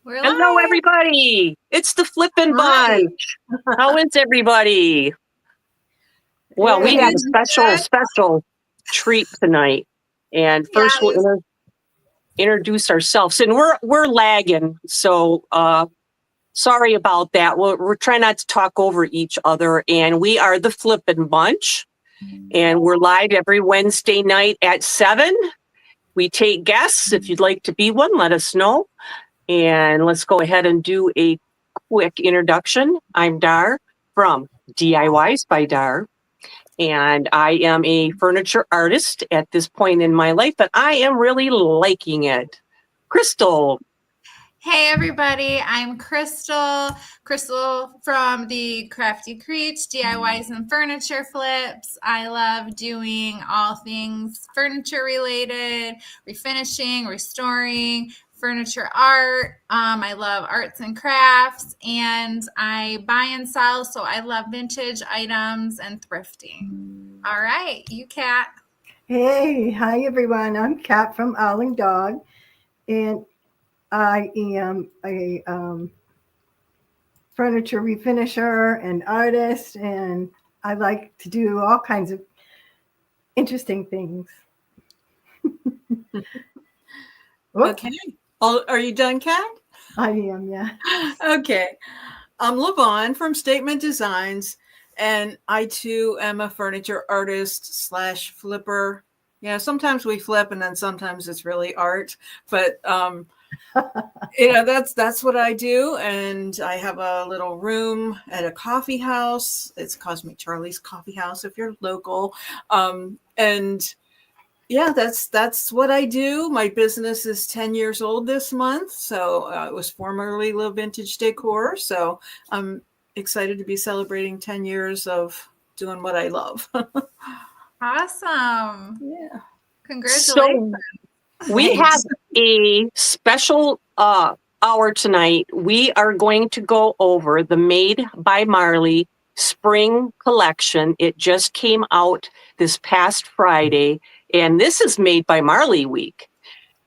We're Hello, live. everybody. It's the Flippin Hi. Bunch. How is everybody? Well, we have a special treat tonight. And first, Yes. we'll introduce ourselves. And we're lagging, so sorry about that. We're trying not to talk over each other. And we are the Flippin Bunch. And we're live every Wednesday night at 7. We take guests. If you'd like to be one, let us know. And let's go ahead and do a quick introduction. I'm Dar from DIYs by Dar, and I am a furniture artist at this point in my life, but I am really liking it. Crystal. Hey, everybody. I'm Crystal. Crystal from the Crafty Creech, DIYs and Furniture Flips. I love doing all things furniture related, refinishing, restoring, furniture art. I love arts and crafts, and I buy and sell, so I love vintage items and thrifting. All right, you, Kat. Hey, hi everyone. I'm Kat from Owling Dog, and I am a furniture refinisher and artist, and I like to do all kinds of interesting things. Okay. Are you done, Kat? I am, yeah. Okay. I'm LaVon from Statement Designs, and I too am a furniture artist / flipper. Yeah, sometimes we flip, and then sometimes it's really art. But that's what I do. And I have a little room at a coffee house. It's Cosmic Charlie's Coffee House if you're local. And yeah, that's what I do. My business is 10 years old this month. So it was formerly Live Vintage Decor. So I'm excited to be celebrating 10 years of doing what I love. Awesome. Yeah. Congratulations. So we have a special hour tonight. We are going to go over the Made by Marley Spring Collection. It just came out this past Friday, and this is Made by Marley Week.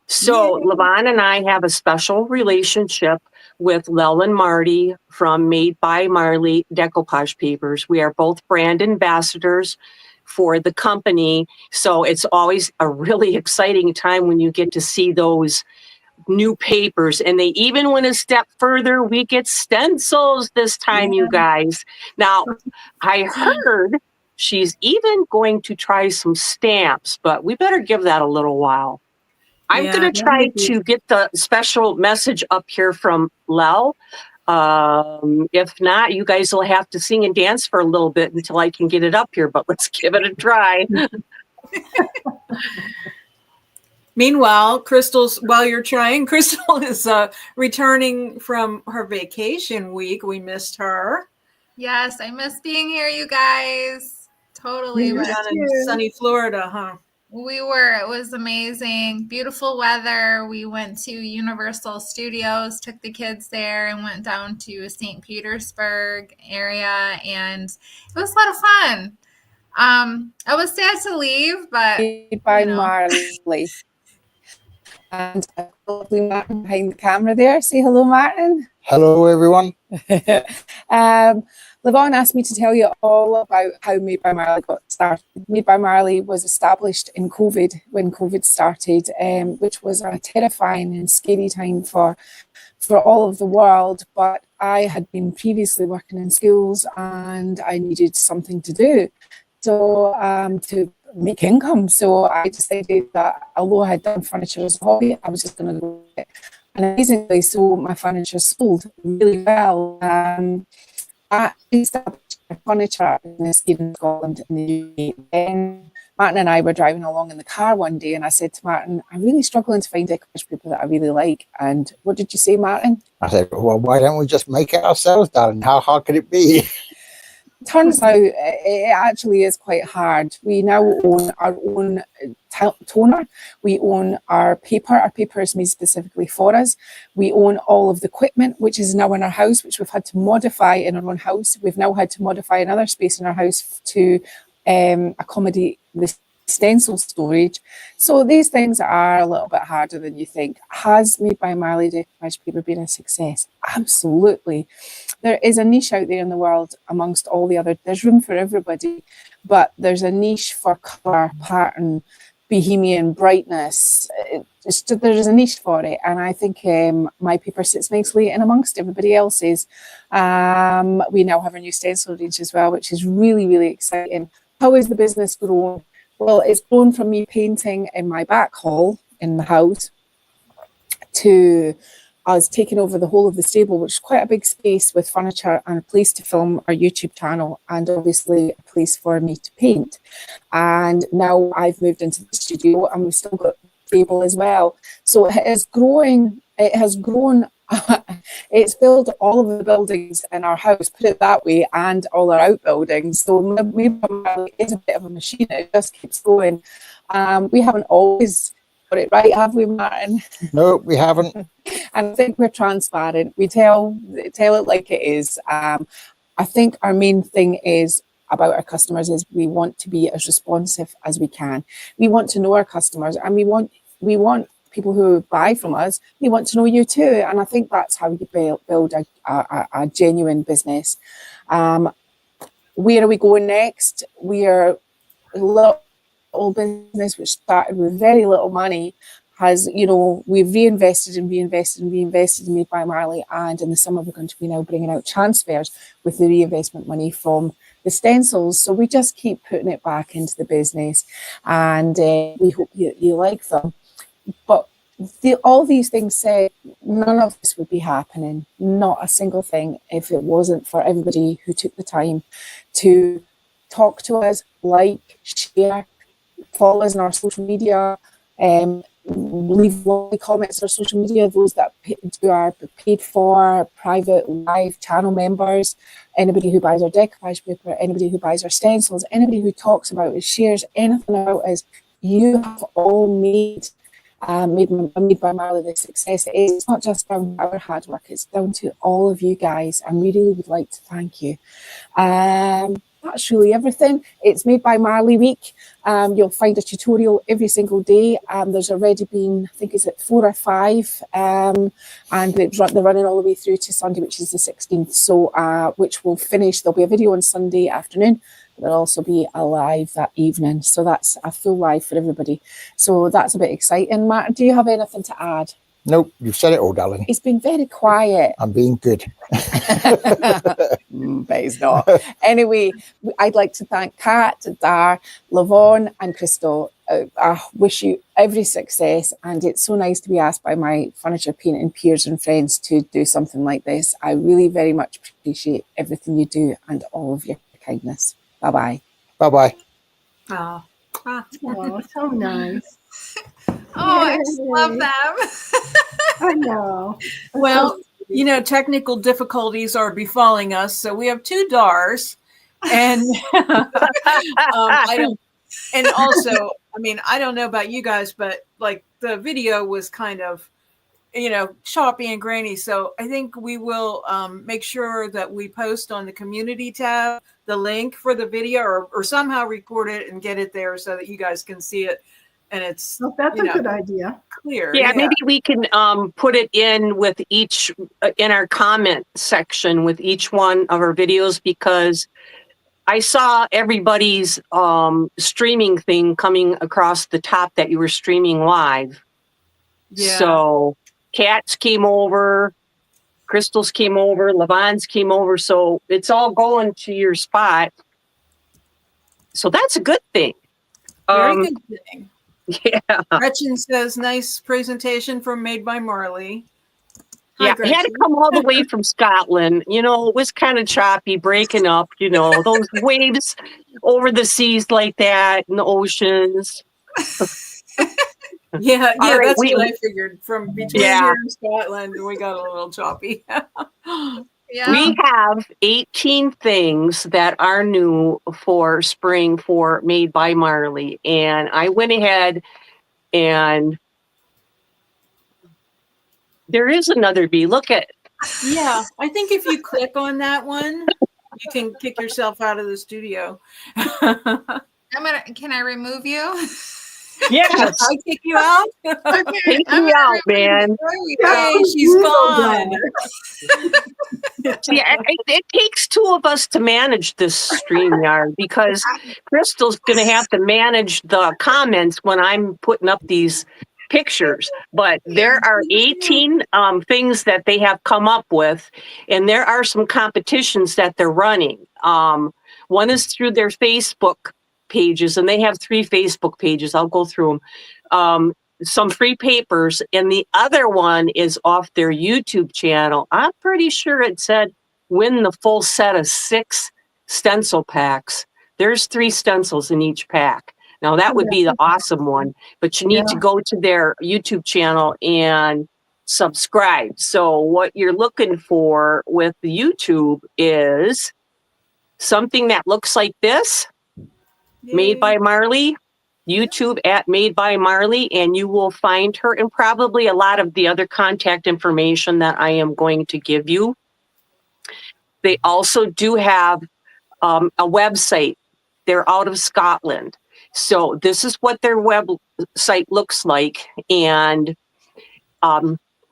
So LaVon and I have a special relationship with Lel and Marty from Made by Marley Decoupage Papers. We are both brand ambassadors for the company. So it's always a really exciting time when you get to see those new papers. And they even went a step further. We get stencils this time, you guys. Now, I heard she's even going to try some stamps, but we better give that a little while. I'm going to try to get the special message up here from Lel. If not, you guys will have to sing and dance for a little bit until I can get it up here, but let's give it a try. Meanwhile, while you're trying, Crystal is returning from her vacation week. We missed her. Yes, I miss being here, you guys. Totally. Down in sunny Florida, huh? We were. It was amazing. Beautiful weather. We went to Universal Studios, took the kids there, and went down to St. Petersburg area, and it was a lot of fun. I was sad to leave, but by Marley. And lovely Martin behind the camera there. Say hello, Martin. Hello, everyone. LaVon asked me to tell you all about how Made by Marley got started. Made by Marley was established in COVID, when COVID started, which was a terrifying and scary time for all of the world. But I had been previously working in schools and I needed something to do. So to make income. So I decided that although I had done furniture as a hobby, I was just going to do it. And amazingly, so my furniture sold really well. I established a furniture business here in Scotland in the UK. And Martin and I were driving along in the car one day, and I said to Martin, I'm really struggling to find decoupage people that I really like. And what did you say, Martin? I said, well, why don't we just make it ourselves, darling? How hard could it be? Turns out it actually is quite hard. We now own our own toner. We own our paper. Our paper is made specifically for us. We own all of the equipment, which is now in our house, which we've had to modify in our own house. We've now had to modify another space in our house to accommodate the stencil storage. So these things are a little bit harder than you think. Has Made by Marley decoupage paper been a success? Absolutely. There is a niche out there in the world amongst all the other, there's room for everybody, but there's a niche for colour, pattern, bohemian brightness. There's a niche for it, and I think my paper sits nicely in amongst everybody else's. We now have a new stencil range as well, which is really, really exciting. How has the business grown? Well, it's grown from me painting in my back hall in the house to us taking over the whole of the stable, which is quite a big space with furniture and a place to film our YouTube channel, and obviously a place for me to paint. And now I've moved into the studio, and we've still got the table as well. So it is growing. It has grown. It's filled all of the buildings in our house, put it that way, and all our outbuildings. So maybe it's a bit of a machine. It just keeps going. We haven't always got it right, have we, Martin? No, we haven't. And I think we're transparent. We tell it like it is. I think our main thing is about our customers is we want to be as responsive as we can. We want to know our customers, and we want people who buy from us, we want to know you too. And I think that's how you build a genuine business. Where are we going next? We are a little business which started with very little money. We've reinvested in Made by Marley, and in the summer we're going to be now bringing out transfers with the reinvestment money from the stencils. So we just keep putting it back into the business, and we hope you like them. But all these things said, none of this would be happening, not a single thing, if it wasn't for everybody who took the time to talk to us, like, share, follow us on our social media, leave comments on our social media, those that do our paid for private live channel members, anybody who buys our decoupage paper, anybody who buys our stencils, anybody who talks about us, shares anything about us. You have all made by Marley the success it is. It's not just down to our hard work, it's down to all of you guys, and we really would like to thank you. That's really everything. It's Made by Marley week. You'll find a tutorial every single day. There's already been, I think, is it 4 or 5, and they're running all the way through to Sunday, which is the 16th. So, which will finish. There'll be a video on Sunday afternoon. There'll also be a live that evening. So that's a full live for everybody. So that's a bit exciting. Martin, do you have anything to add? Nope, you've said it all, darling. It's been very quiet. I'm being good. But he's not. Anyway, I'd like to thank Kat, Dar, Lavon and Crystal. I wish you every success, and it's so nice to be asked by my furniture painting peers and friends to do something like this. I really very much appreciate everything you do and all of your kindness. Bye-bye. Bye-bye. Oh, Oh, so nice. Oh, I just love them. I know. well, technical difficulties are befalling us, so we have 2 DARs, and I don't know about you guys, but like the video was kind of, choppy and grainy. So I think we will make sure that we post on the community tab the link for the video, or somehow record it and get it there so that you guys can see it. And it's that's a good idea. Clear. Yeah, maybe we can put it in with each in our comment section with each one of our videos, because I saw everybody's streaming thing coming across the top that you were streaming live. Yeah. So Cats came over, Crystals came over, Lavon's came over. So it's all going to your spot. So that's a good thing. Very good thing. Yeah. Gretchen says, nice presentation from Made by Marley. Yeah, I had to come all the way from Scotland. It was kind of choppy, breaking up, those waves over the seas like that in the oceans. Yeah, right, that's what I figured. From between here and Scotland, we got a little choppy. Yeah. We have 18 things that are new for spring for Made by Marley. And I went ahead and there is another bee. Look at. Yeah, I think if you click on that one, you can kick yourself out of the studio. No, Can I remove you? Yes, I kick you out. Okay, take I'm me gonna out, man. There we Yeah. go. Yay, she's gone. See, it takes two of us to manage this StreamYard because Crystal's going to have to manage the comments when I'm putting up these pictures. But there are 18 things that they have come up with, and there are some competitions that they're running. One is through their Facebook pages, and they have 3 Facebook pages. I'll go through them. Some free papers, and the other one is off their YouTube channel. I'm pretty sure it said win the full set of 6 stencil packs. There's 3 stencils in each pack. Now that would be the awesome one, but you need to go to their YouTube channel and subscribe. So what you're looking for with the YouTube is something that looks like this, Made by Marley. YouTube at Made by Marley, and you will find her and probably a lot of the other contact information that I am going to give you. They also do have a website. They're out of Scotland. So this is what their website looks like. And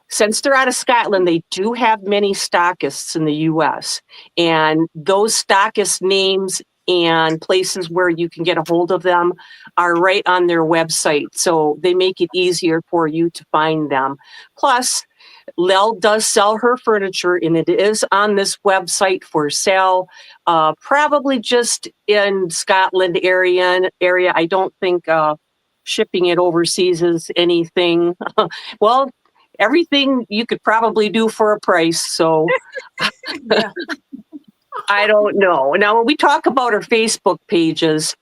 since they're out of Scotland, they do have many stockists in the US. And those stockist names and places where you can get a hold of them are right on their website. So they make it easier for you to find them. Plus, Lel does sell her furniture, and it is on this website for sale, probably just in Scotland area. I don't think shipping it overseas is anything. Well, everything you could probably do for a price. So Yeah. I don't know. Now, when we talk about our Facebook pages,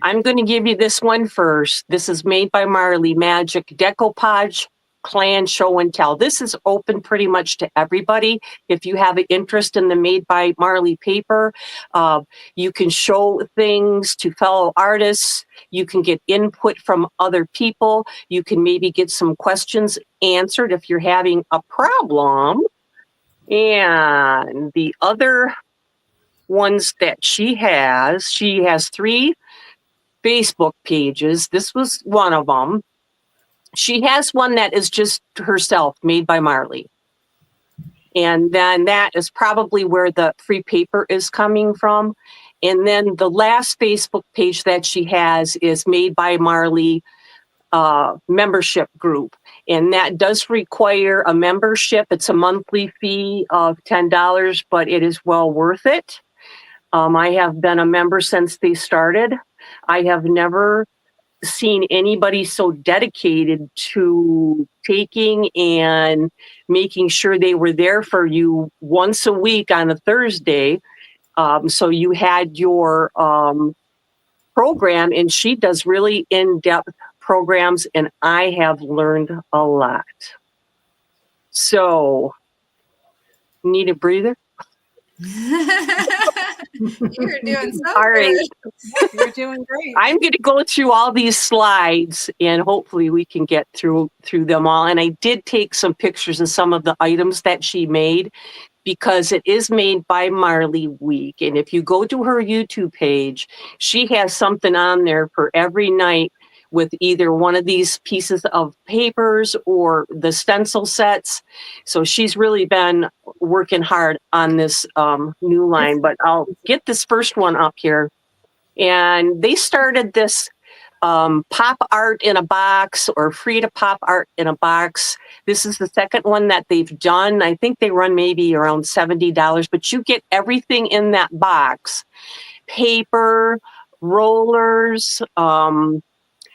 I'm going to give you this one first. This is Made by Marley Magic Decoupage Clan Show and Tell. This is open pretty much to everybody. If you have an interest in the Made by Marley paper, you can show things to fellow artists. You can get input from other people. You can maybe get some questions answered if you're having a problem. And the other ones that she has 3 Facebook pages. This was one of them. She has one that is just herself, Made by Marley. And then that is probably where the free paper is coming from. And then the last Facebook page that she has is Made by Marley membership group. And that does require a membership. It's a monthly fee of $10, but it is well worth it. I have been a member since they started. I have never seen anybody so dedicated to taking and making sure they were there for you once a week on a Thursday. So you had your program, and she does really in-depth programs, and I have learned a lot. So, need a breather? You're doing so All right. good. You're doing great. I'm going to go through all these slides, and hopefully we can get through them all. And I did take some pictures of some of the items that she made, because it is Made by Marley week. And if you go to her YouTube page, she has something on there for every night with either one of these pieces of papers or the stencil sets. So she's really been working hard on this new line. But I'll get this first one up here. And they started this pop art in a box, or free to pop art in a box. This is the second one that they've done. I think they run maybe around $70, but you get everything in that box: paper, rollers.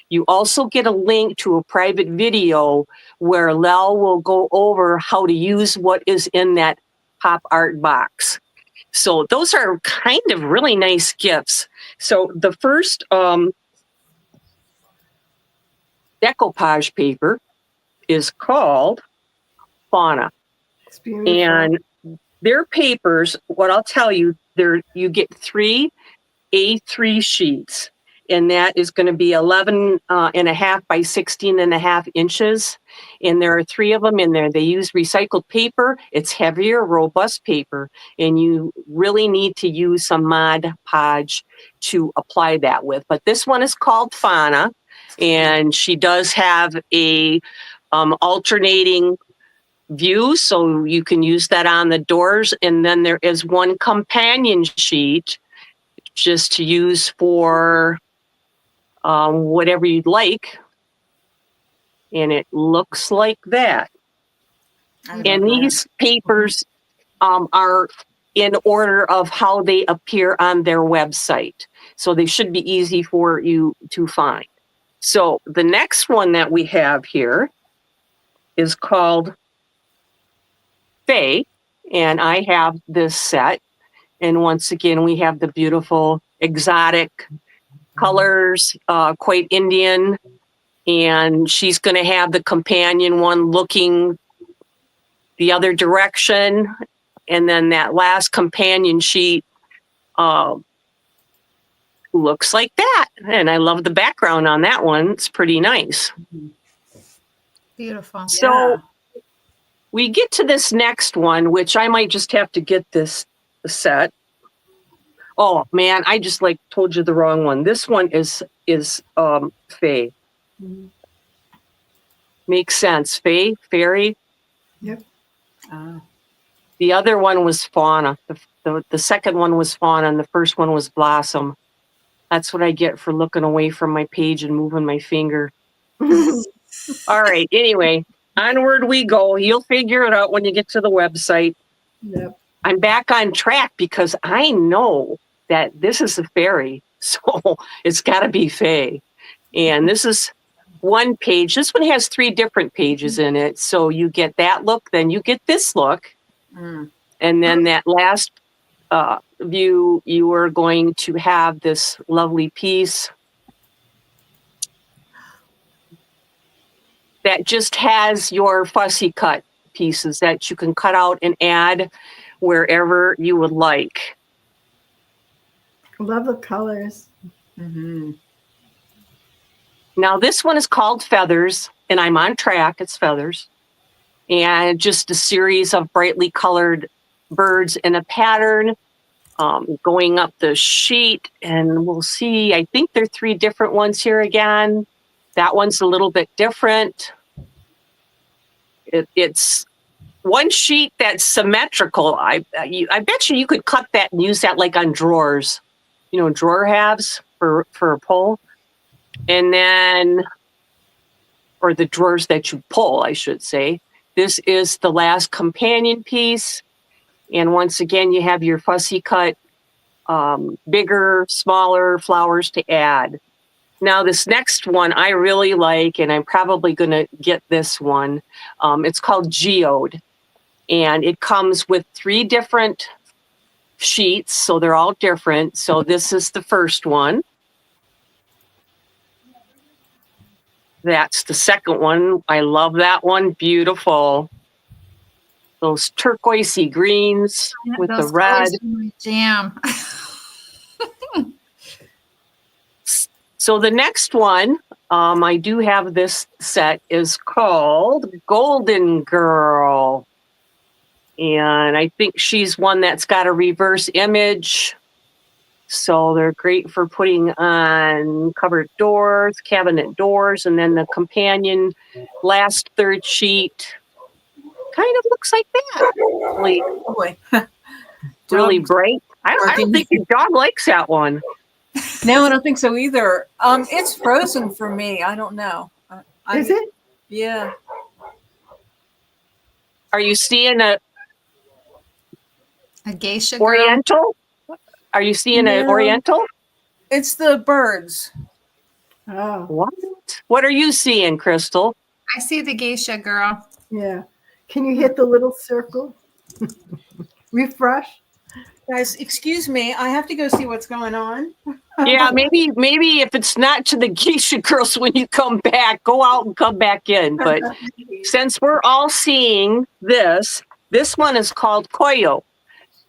You also get a link to a private video where Lel will go over how to use what is in that pop art box. So those are kind of really nice gifts. So the first decoupage paper is called Fauna. It's beautiful. And their papers, what I'll tell you, you get 3 A3 sheets. and that is going to be 11 and a half by 16 and a half inches. And there are 3 of them in there. They use recycled paper. It's heavier, robust paper, and you really need to use some Mod Podge to apply that with. But this one is called Fauna, and she does have a alternating view, so you can use that on the doors. And then there is one companion sheet just to use for whatever you'd like. And it looks like that. And these papers are in order of how they appear on their website. So they should be easy for you to find. So the next one that we have here is called Faye, and I have this set. And once again, we have the beautiful exotic colors, quite Indian. And she's going to have the companion one looking the other direction. And then that last companion sheet looks like that. And I love the background on that one. It's pretty nice. Beautiful. So we get to this next one, which I might just have to get this set. Oh man, I just told you the wrong one. This one is Faye. Makes sense. Faye, fairy. Yep. The other one was Fauna. The second one was Fauna, and the first one was Blossom. That's what I get for looking away from my page and moving my finger. All right. Anyway, onward we go. You'll figure it out when you get to the website. Yep. I'm back on track because I know that this is a fairy, so it's got to be Faye. And this is one page. This one has 3 different pages in it. So you get that look, then you get this look. And then that last view, you are going to have this lovely piece that just has your fussy cut pieces that you can cut out and add wherever you would like. Love the colors. Now this one is called Feathers, and I'm on track. It's Feathers. And just a series of brightly colored birds in a pattern going up the sheet. And we'll see, I think there are 3 different ones here again. That one's a little bit different. It's one sheet that's symmetrical. I bet you could cut that and use that on drawers, drawer halves for a pull. And then, or the drawers that you pull, I should say. This is the last companion piece. And once again, you have your fussy cut, bigger, smaller flowers to add. Now, this next one I really like, and I'm probably going to get this one. It's called Geode. And it comes with 3 different sheets, so they're all different. So this is the first one. That's the second one. I love that one. Beautiful. Those turquoisey greens with the red. Jam. So the next one, I do have this set, is called Golden Girl. And I think she's one that's got a reverse image. So they're great for putting on cupboard doors, cabinet doors, and then the companion last 3rd sheet kind of looks like that. Really bright. I don't think your dog likes that one. No, I don't think so either. It's frozen for me. I don't know. Is it? Yeah. Are you seeing a geisha girl? Oriental? Are you seeing an Oriental? It's the birds. Oh, What? What are you seeing, Crystal? I see the geisha girl. yeah. Can you hit the little circle? Refresh. Guys, excuse me. I have to go see what's going on. Yeah, maybe if it's not to the geisha girls when you come back, go out and come back in. But since we're all seeing this one is called Koyo.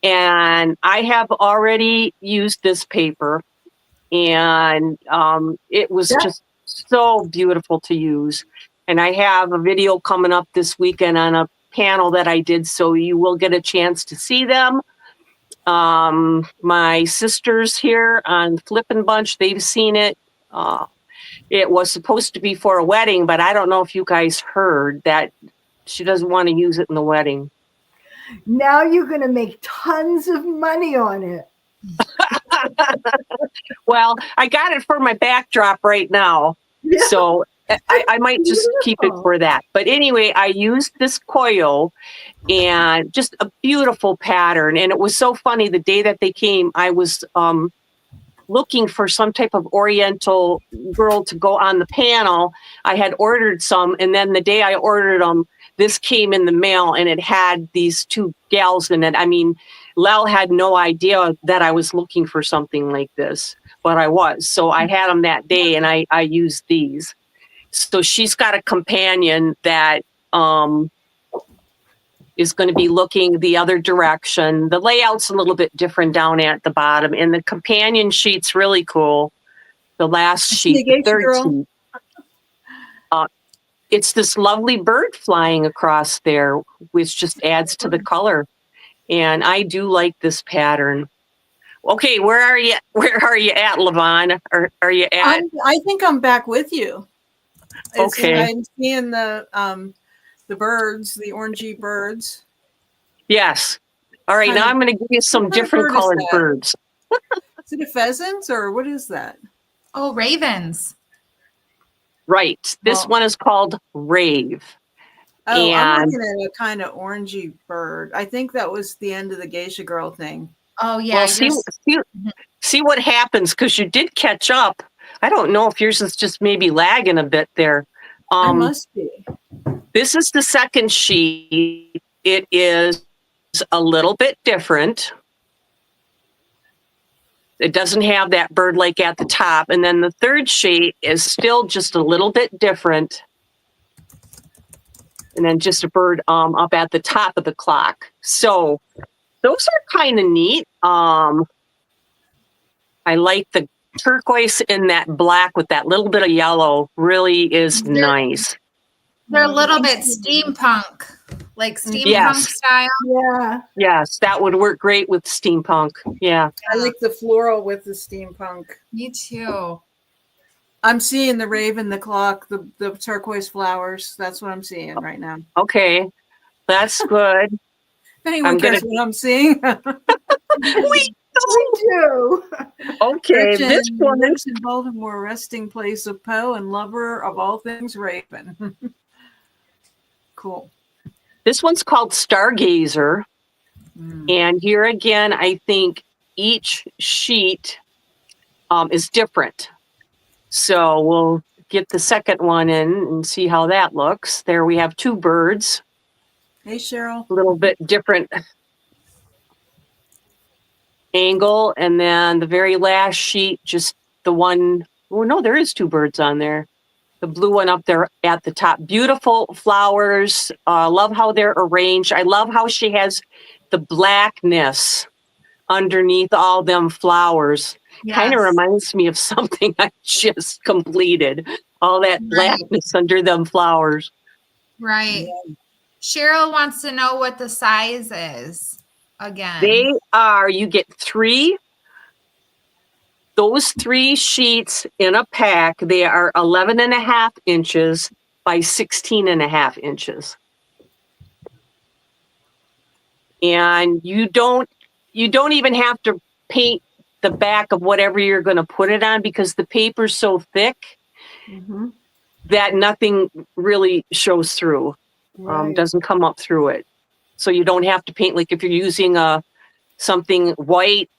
And I have already used this paper. And it was just so beautiful to use. And I have a video coming up this weekend on a panel that I did, so you will get a chance to see them. My sisters here on Flippin Bunch, they've seen it. It was supposed to be for a wedding, but I don't know if you guys heard that she doesn't want to use it in the wedding. Now you're going to make tons of money on it. Well, I got it for my backdrop right now. Yeah. So I might just keep it for that. But anyway, I used this coil and just a beautiful pattern. And it was so funny. The day that they came, I was looking for some type of Oriental girl to go on the panel. I had ordered some. And then the day I ordered them, this came in the mail and it had these two gals in it. I mean, Lel had no idea that I was looking for something like this, but I was. So I had them that day and I used these. So she's got a companion that is going to be looking the other direction. The layout's a little bit different down at the bottom, and the companion sheet's really cool. The last sheet, the third sheet. It's this lovely bird flying across there, which just adds to the color. And I do like this pattern. Okay, where are you? Where are you at, Levon? Are you at? I think I'm back with you. Okay. I'm seeing the birds, the orangey birds. Yes. All right. Now I'm going to give you some different colored birds. Is it a pheasant or what is that? Oh, ravens. Right. This one is called Rave. Oh, I'm looking at a kind of orangey bird. I think that was the end of the Geisha Girl thing. Oh, yeah. Well, see what happens, because you did catch up. I don't know if yours is just maybe lagging a bit there. I must be. This is the second sheet. It is a little bit different. It doesn't have that bird like at the top. And then the third sheet is still just a little bit different. And then just a bird up at the top of the clock. So those are kind of neat. I like the turquoise in that black with that little bit of yellow. Really is nice. They're a little bit steampunk, like steampunk style. Yeah. Yes, that would work great with steampunk. Yeah. I like the floral with the steampunk. Me too. I'm seeing the raven, the clock, the turquoise flowers. That's what I'm seeing right now. Okay. That's good. If anyone cares what I'm seeing. We do. Okay, this one lives in Baltimore, resting place of Poe and lover of all things raven. Cool. This one's called Stargazer. And here again, I think each sheet is different. So we'll get the second one in and see how that looks. There we have two birds. Hey, Cheryl. A little bit different angle. And then the very last sheet, just the one, oh no, there is two birds on there. The blue one up there at the top. Beautiful flowers. Love how they're arranged. I love how she has the blackness underneath all them flowers. Yes. Kind of reminds me of something I just completed. All that blackness under them flowers. Right. Yeah. Cheryl wants to know what the size is again. They are, you get those three sheets in a pack. They are 11.5 inches by 16.5 inches. And you don't even have to paint the back of whatever you're going to put it on, because the paper's so thick that nothing really shows through. Doesn't come up through it. So you don't have to paint, like if you're using something white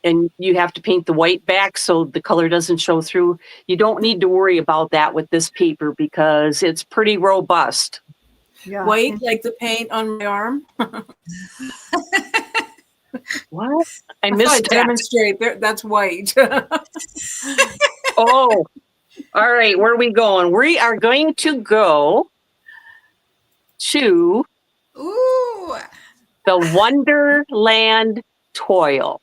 and you have to paint the white back so the color doesn't show through. You don't need to worry about that with this paper because it's pretty robust. Yeah. White like the paint on my arm. What? I missed that. Demonstrate. That's white. Oh, all right. Where are we going? We are going to go to the Wonderland Toil.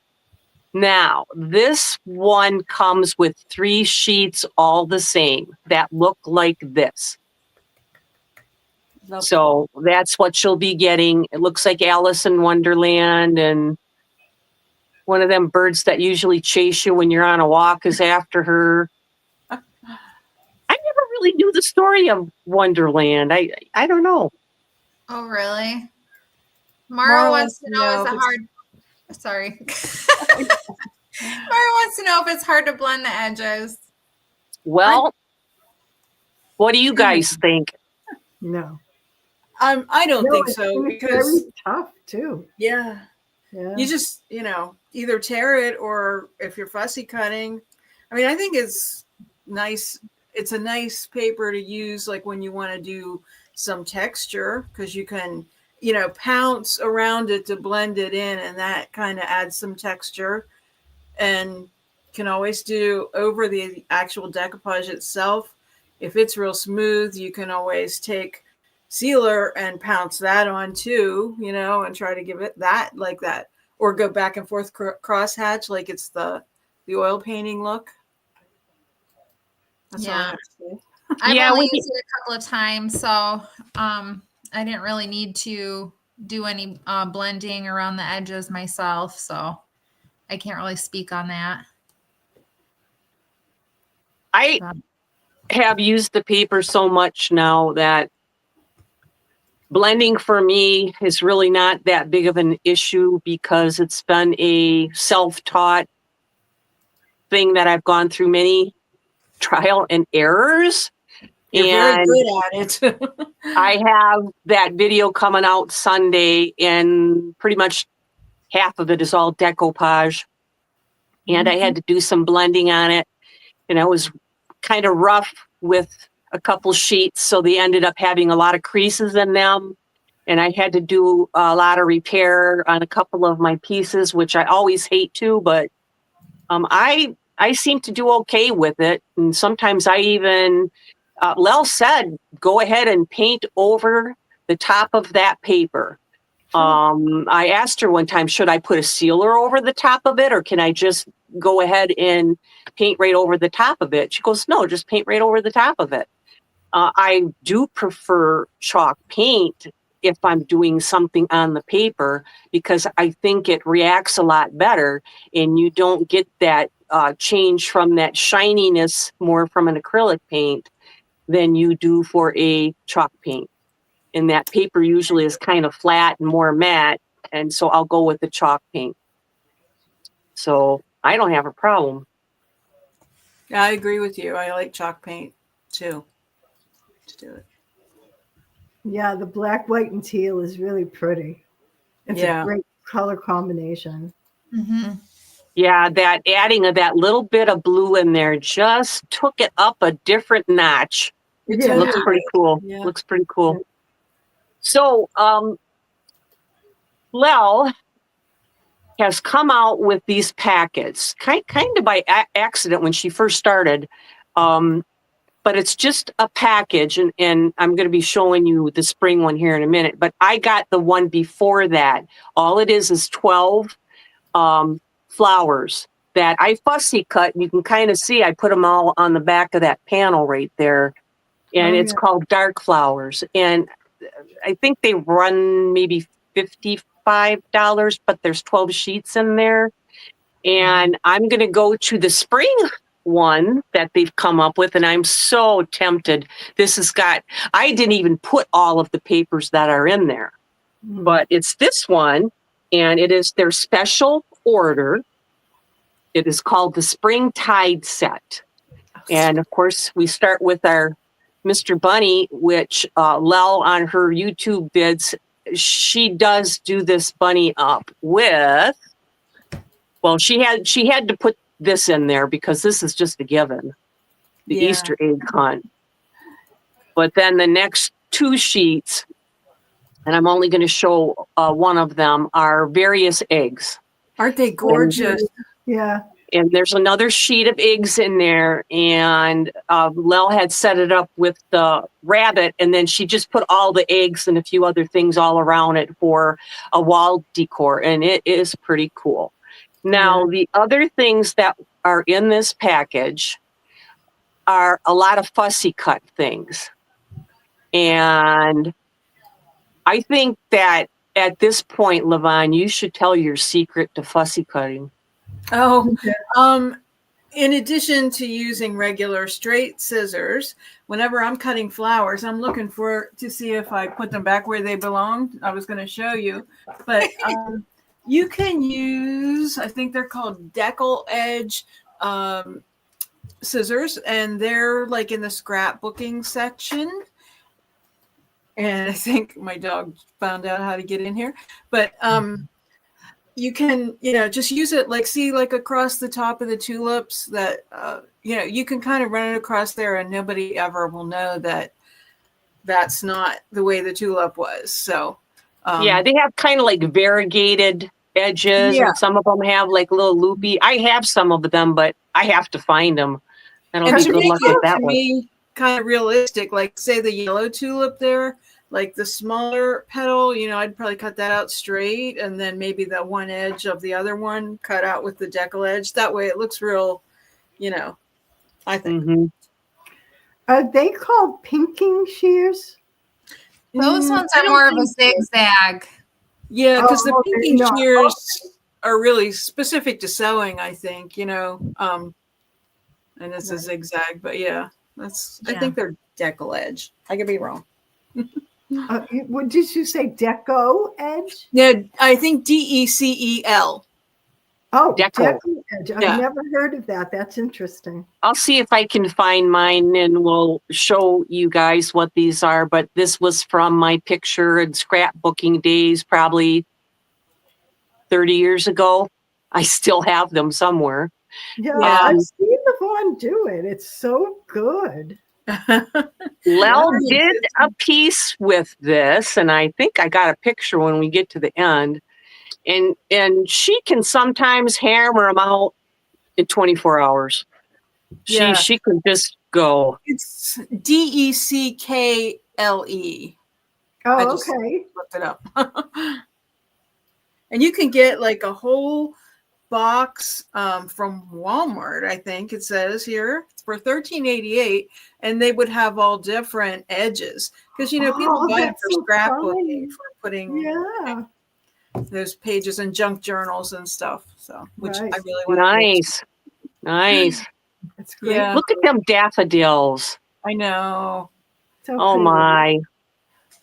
Now, this one comes with 3 sheets all the same that look like this. So that's what you'll be getting. It looks like Alice in Wonderland, and one of them birds that usually chase you when you're on a walk is after her. I never really knew the story of Wonderland. I don't know. Oh, really? Mara wants to know is it hard? Sorry. Mara wants to know if it's hard to blend the edges. Well, what do you guys think? No. I don't think it's so, very because tough too. yeah, Yeah. you just, either tear it, or if you're fussy cutting. I mean, I think it's nice. It's a nice paper to use like when you want to do some texture, because you can, pounce around it to blend it in, and that kind of adds some texture. And can always do over the actual decoupage itself. If it's real smooth, you can always take sealer and pounce that on too, and try to give it that like that, or go back and forth crosshatch like it's the oil painting look. That's all I have to say. I've only used it a couple of times, so I didn't really need to do any blending around the edges myself, so I can't really speak on that. I have used the paper so much now that blending for me is really not that big of an issue, because it's been a self-taught thing that I've gone through many trial and errors. You're very good at it. I have that video coming out Sunday, and pretty much half of it is all decoupage. And I had to do some blending on it, and I was kind of rough with a couple sheets, so they ended up having a lot of creases in them, and I had to do a lot of repair on a couple of my pieces, which I always hate to, but I seem to do okay with it. And sometimes I even Lel said go ahead and paint over the top of that paper. I asked her one time, should I put a sealer over the top of it, or can I just go ahead and paint right over the top of it? She goes, no, just paint right over the top of it. I do prefer chalk paint if I'm doing something on the paper, because I think it reacts a lot better, and you don't get that change from that shininess more from an acrylic paint than you do for a chalk paint. And that paper usually is kind of flat and more matte, and so I'll go with the chalk paint. So I don't have a problem. Yeah, I agree with you. I like chalk paint too, to do it. Yeah, the black, white, and teal is really pretty. It's a great color combination. Mm-hmm. Yeah, that adding of that little bit of blue in there just took it up a different notch. It looks pretty cool. Yeah. Looks pretty cool. So, Lel has come out with these packets, kind of by accident when she first started. But it's just a package, and I'm going to be showing you the spring one here in a minute. But I got the one before that. All it is 12 flowers that I fussy cut. You can kind of see I put them all on the back of that panel right there. And it's called Dark Flowers. And I think they run maybe $55, but there's 12 sheets in there. And I'm going to go to the spring one that they've come up with, and I'm so tempted. This has got, I didn't even put all of the papers that are in there, but it's this one, and it is their special order. It is called the Spring Tide Set. And of course, we start with our Mr. Bunny, which Lel on her YouTube vids, she does do this bunny up with, well, she had to put this in there because this is just a given, the Easter egg hunt. But then the next 2 sheets, and I'm only going to show one of them, are various eggs. Aren't they gorgeous? Yeah. And there's another sheet of eggs in there, and Lel had set it up with the rabbit, and then she just put all the eggs and a few other things all around it for a wall decor, and it is pretty cool. Now, the other things that are in this package are a lot of fussy cut things. And I think that at this point, Levon, you should tell your secret to fussy cutting. Oh, in addition to using regular straight scissors, whenever I'm cutting flowers, I'm looking to see if I put them back where they belong. I was going to show you, but you can use, I think they're called decal edge scissors, and they're like in the scrapbooking section. And I think my dog found out how to get in here, but you can, just use it like across the top of the tulips that, you can kind of run it across there and nobody ever will know that that's not the way the tulip was. So, yeah, they have kind of like variegated edges, and some of them have like little loopy. I have some of them, but I have to find them. I don't think good luck with that one. Kind of realistic, like say the yellow tulip there, like the smaller petal, I'd probably cut that out straight, and then maybe the one edge of the other one cut out with the decal edge. That way it looks real, I think. Mm-hmm. Are they called pinking shears? Those ones are more of a zigzag. Yeah, because the pinking not. shears are really specific to sewing, I think, and it's a zigzag, but I think they're decal edge. I could be wrong. What did you say? Deco edge? Yeah, I think DECEL. Oh, Deco edge. I've never heard of that. That's interesting. I'll see if I can find mine and we'll show you guys what these are. But this was from my picture and scrapbooking days, probably 30 years ago. I still have them somewhere. Yeah, I've seen Levon do it. It's so good. Lel did a piece with this, and I think I got a picture when we get to the end. And she can sometimes hammer them out in 24 hours. She can just go. It's DECKLE. Oh, okay. Looked it up. And you can get like a whole box from Walmart, I think it says here. It's for $13.88, and they would have all different edges. Because, people buy it for scrapbooking, for putting those pages in junk journals and stuff. So, which I really want to Nice. That's great. Yeah. Look at them daffodils. I know. So oh pretty. My.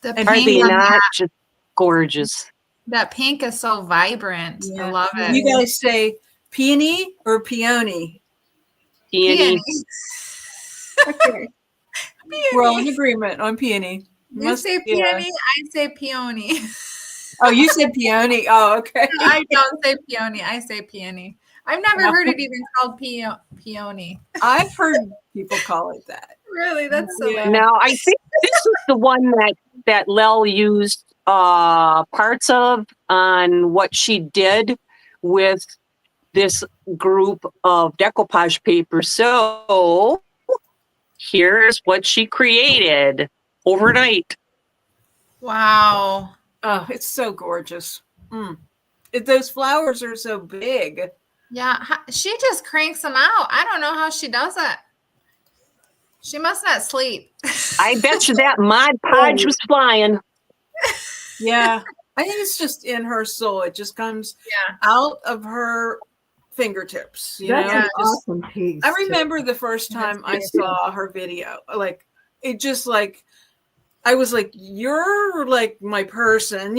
The Are they pink on not that, just gorgeous? that pink is so vibrant. Yeah. I love it. You guys say peony or peony? Peony. Okay. We're all in agreement on peony. You say peony, I say peony. Oh, you said peony. Oh, okay. I don't say peony. I say peony. I've never heard it even called peony. I've heard people call it that. Really? That's so Yeah. weird. Now, I think this is the one that Lel used parts of on what she did with this group of decoupage paper. So here's what she created overnight. Wow. Oh, it's so gorgeous. Those flowers are so big. Yeah, she just cranks them out. I don't know how she does it. She must not sleep. I bet you that Mod Podge was flying. Yeah. I think it's just in her soul. It just comes out of her fingertips. That's an Just, awesome piece. I remember the first time I saw her video. Like, it just like, I was like, you're like my person,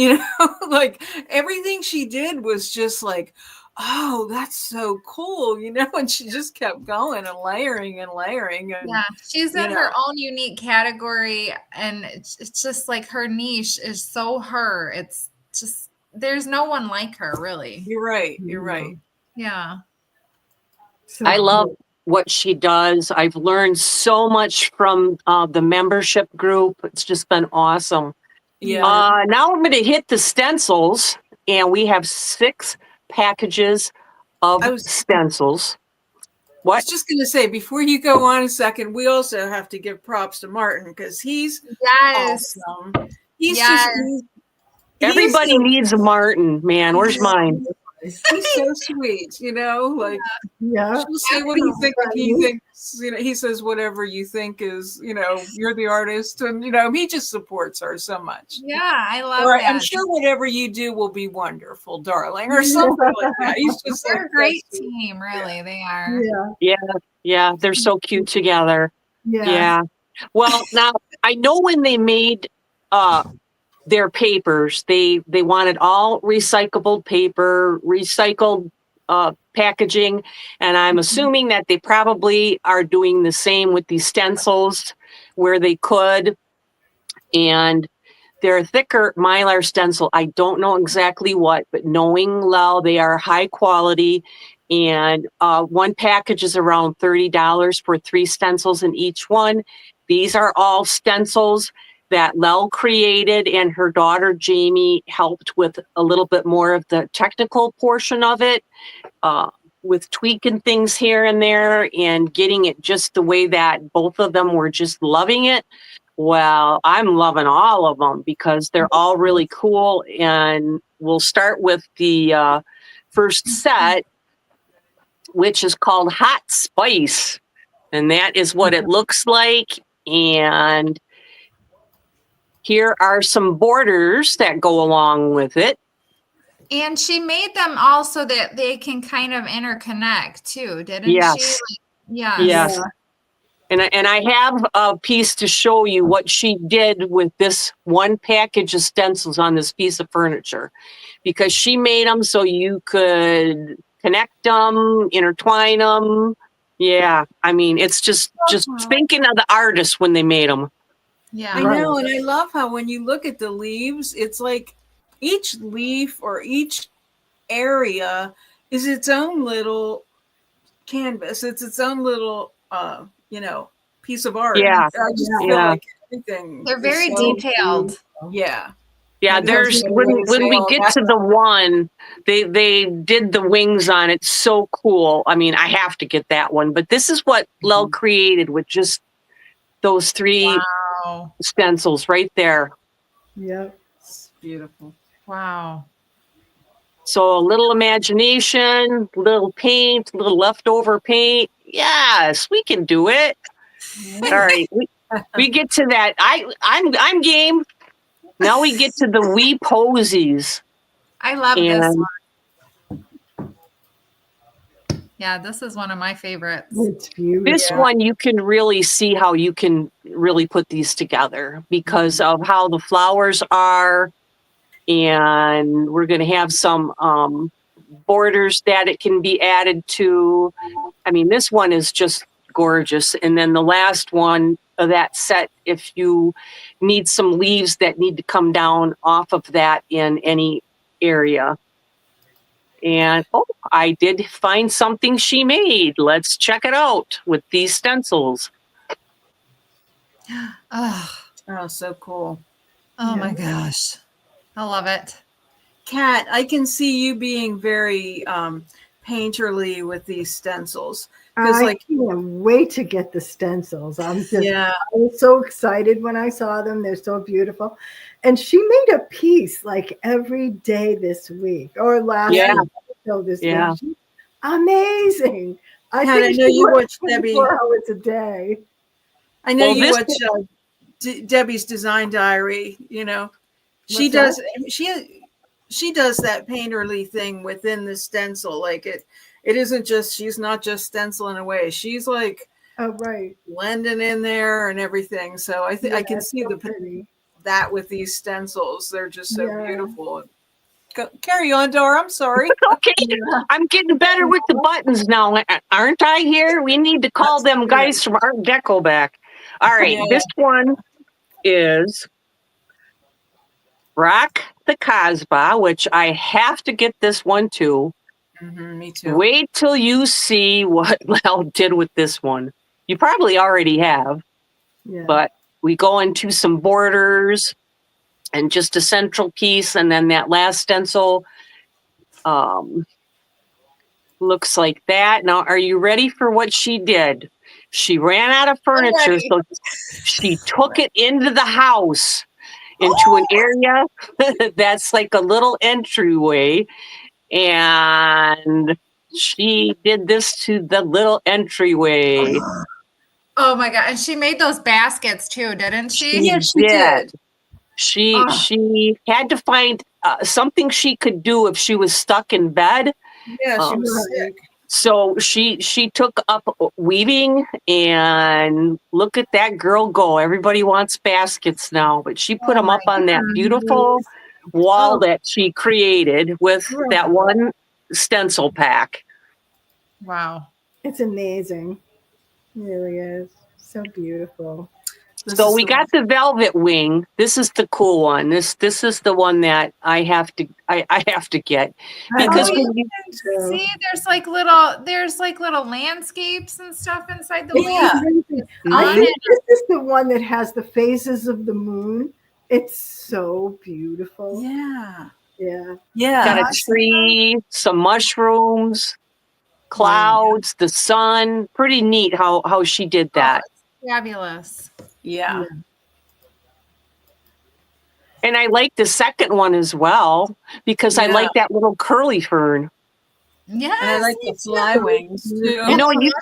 like everything she did was just like, oh, that's so cool, and she just kept going and layering and layering. And, Yeah, she's in her own unique category, and it's just like her niche is so her. It's just, there's no one like her, really. You're right. You're right. Yeah. So I love what she does. I've learned so much from the membership group. It's just been awesome. Yeah. Now I'm going to hit the stencils, and we have 6 packages of stencils. I was just going to say, before you go on a second, we also have to give props to Martin, because he's awesome. He's just everybody needs a Martin, man. Where's mine? He's so sweet, like Yeah. she'll say what he thinks. He thinks, he says whatever you think is, you're the artist, and he just supports her so much. Yeah, I love Or that. I'm sure whatever you do will be wonderful, darling, or something like that. He's just They're like a great team, really. They are. Yeah. Yeah, they're so cute together. Yeah. Yeah. Well, now I know when they made their papers, they wanted all recyclable paper, recycled packaging, and I'm assuming that they probably are doing the same with these stencils where they could. And they're a thicker Mylar stencil. I don't know exactly what, but knowing Lel, they are high quality. And one package is around $30 for 3 stencils in each one. These are all stencils that Lel created, and her daughter Jamie helped with a little bit more of the technical portion of it, with tweaking things here and there and getting it just the way that both of them were just loving it. Well, I'm loving all of them because they're all really cool. And we'll start with the first set, which is called Hot Spice. And that is what it looks like. And here are some borders that go along with it. And she made them all so that they can kind of interconnect too, didn't Yes. she? Yes. Yes. And I have a piece to show you what she did with this one package of stencils on this piece of furniture, because she made them so you could connect them, intertwine them. Yeah, I mean, it's just thinking of the artist when they made them. Yeah. I know, and I love how when you look at the leaves, it's like each leaf or each area is its own little canvas. It's its own little piece of art. Yeah. I just feel like everything. They're very detailed. Yeah. Yeah, there's when we get to the one, they did the wings on it. So cool. I mean, I have to get that one. But this is what Lel created with just those 3 stencils right there. Yeah. It's beautiful. Wow. So a little imagination, little paint, little leftover paint. Yes, we can do it. All right, we get to that. I'm game. Now we get to the wee posies. I love this one. Yeah, this is one of my favorites. It's beautiful. This one, you can really see how you can really put these together because of how the flowers are. And we're going to have some borders that it can be added to. I mean, this one is just gorgeous. And then the last one of that set, if you need some leaves that need to come down off of that in any area. And, I did find something she made. Let's check it out with these stencils. Oh, So cool. my gosh. I love it. Kat, I can see you being very painterly with these stencils. I can't wait to get the stencils. I was so excited when I saw them. They're so beautiful. And she made a piece like every day this week or last week. So this week. Amazing. I know you watch Debbie 4 hours a day. I know you watch Debbie's design diary, She does that painterly thing within the stencil. Like it isn't just, she's not just stenciling away. She's like blending in there and everything. So I think I can see that with these stencils. They're just so beautiful. Carry on, Dora. I'm sorry. Okay. I'm getting better with the buttons now, aren't I here? We need to call them guys from Art Deco back. All right. This one is Rock the Casbah, which I have to get this one too. Me too. Wait till you see what Lel did with this one. You probably already have, but we go into some borders and just a central piece, and then that last stencil looks like that. Now, are you ready for what she did? She ran out of furniture, so she took it into the house, into an area that's like a little entryway. And she did this to the little entryway. Oh my God. And she made those baskets too, didn't she? Yeah, she did. She had to find something she could do if she was stuck in bed. Yeah, she was sick. So she took up weaving, and look at that girl go. Everybody wants baskets now, but she put them up on that beautiful wall that she created with that one stencil pack. Wow. It's amazing. It really is. So beautiful. So we got the velvet wing. This is the cool one. This is the one that I have to get, because when you see, there's like little landscapes and stuff inside the wing. I think this is the one that has the phases of the moon. It's so beautiful. Yeah. Got a tree, some mushrooms, clouds, the sun. Pretty neat how she did that. Fabulous. Yeah. And I like the second one as well, because I like that little curly fern. Yeah. And I like the fly wings too. You know, you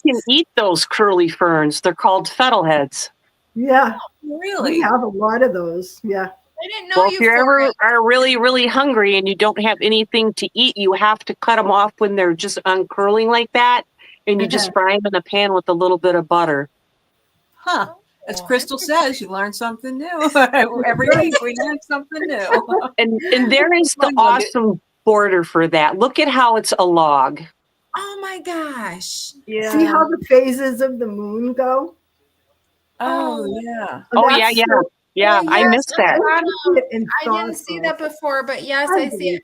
can eat those curly ferns. They're called fiddleheads. Yeah. Really? We have a lot of those. Yeah. I didn't know Well, if you ever are really, really hungry and you don't have anything to eat, you have to cut them off when they're just uncurling like that. And you just fry them in a pan with a little bit of butter. Huh. As Crystal says, you learn something new. Every week we learn something new. And there is the awesome border for that. Look at how it's a log. Oh my gosh. Yeah. See how the phases of the moon go? Oh, yeah. Oh, yeah. Yeah, I missed that. I didn't see that before, but yes, I see it.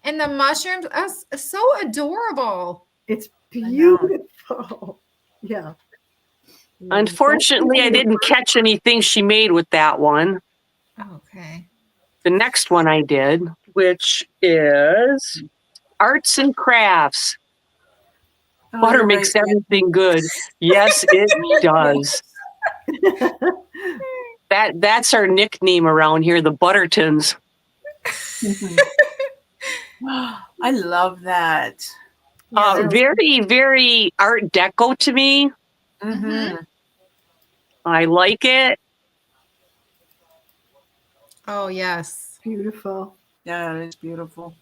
And the mushrooms, so adorable. It's beautiful. Yeah. Unfortunately, I didn't catch anything she made with that one. Okay. The next one I did, which is arts and crafts. Butter makes everything good. Yes, it does. That's our nickname around here, the Buttertons. I love that. Very, very Art Deco to me. Mm-hmm. I like it. Oh, yes. Beautiful. Yeah, it is beautiful.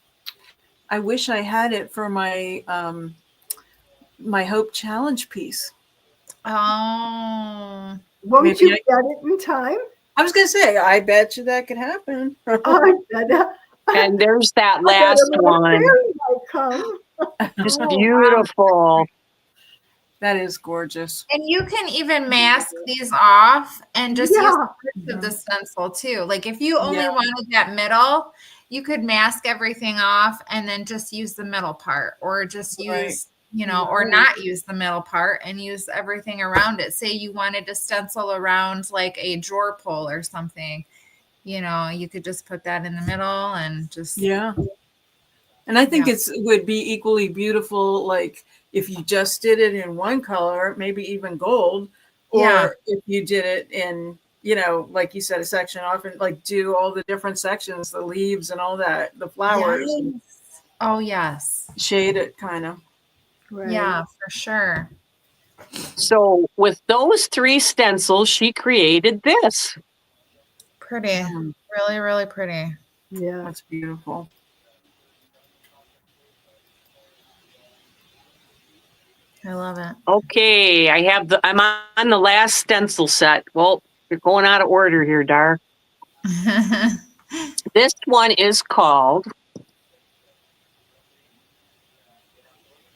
I wish I had it for my my Hope Challenge piece. Oh. Won't you get it in time? I was going to say, I bet you that could happen. And there's that last one. Just beautiful. That is gorgeous. And you can even mask these off and just use parts of the stencil too. Like if you only wanted that middle, you could mask everything off and then just use the middle part, or just use, or not use the middle part and use everything around it. Say you wanted to stencil around like a drawer pull or something, you could just put that in the middle and just. Yeah. And I think it would be equally beautiful, like if you just did it in one color, maybe even gold, or if you did it in, like you said, a section off, and like do all the different sections, the leaves and all that, the flowers. Yes. Oh, yes. Shade it kind of. Right. Yeah, for sure. So with those 3 stencils, she created this. Pretty. Really, really pretty. Yeah. That's beautiful. I love it. Okay, I'm on the last stencil set. Well, you're going out of order here, Dar. This one is called